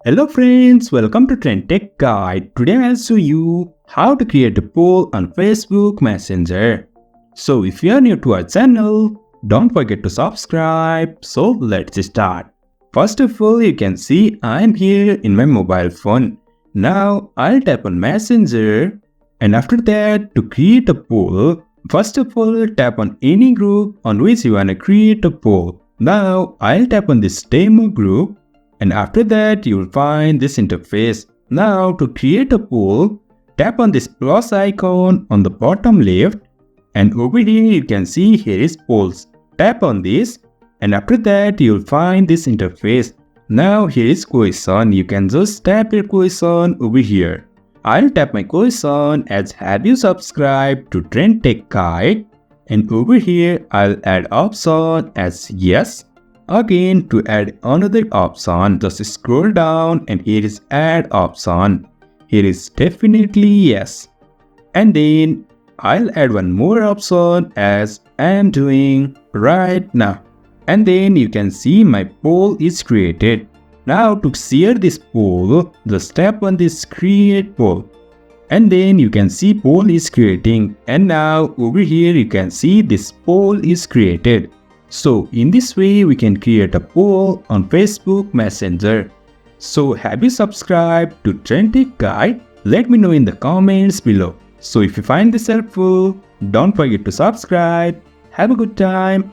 Hello friends, welcome to Trend Tech Guide. Today I'll show you how to create a poll on Facebook Messenger. So if you are new to our channel, don't forget to subscribe. So let's start. First of all, you can see I'm here in my mobile phone. Now I'll tap on Messenger, and after that, to create a poll, first of all tap on any group on which you want to create a poll. Now I'll tap on this demo group, and after that you will find this interface. Now to create a poll, tap on this plus icon on the bottom left, and over here you can see here is polls. Tap on this, and after that you will find this interface. Now here is question. You can just tap your question over here. I'll tap my question as have you subscribed to Trend Tech Guide, and over here I'll add option as yes. Again, to add another option, just scroll down and here is add option. Here is definitely yes. And then I'll add one more option as I am doing right now. And then you can see my poll is created. Now to share this poll, just tap on this create poll. And then you can see poll is creating. And now over here you can see this poll is created. So in this way we can create a poll on Facebook Messenger. So have you subscribed to Trend Tech Guide? Let me know in the comments below. So if you find this helpful, don't forget to subscribe. Have a good time.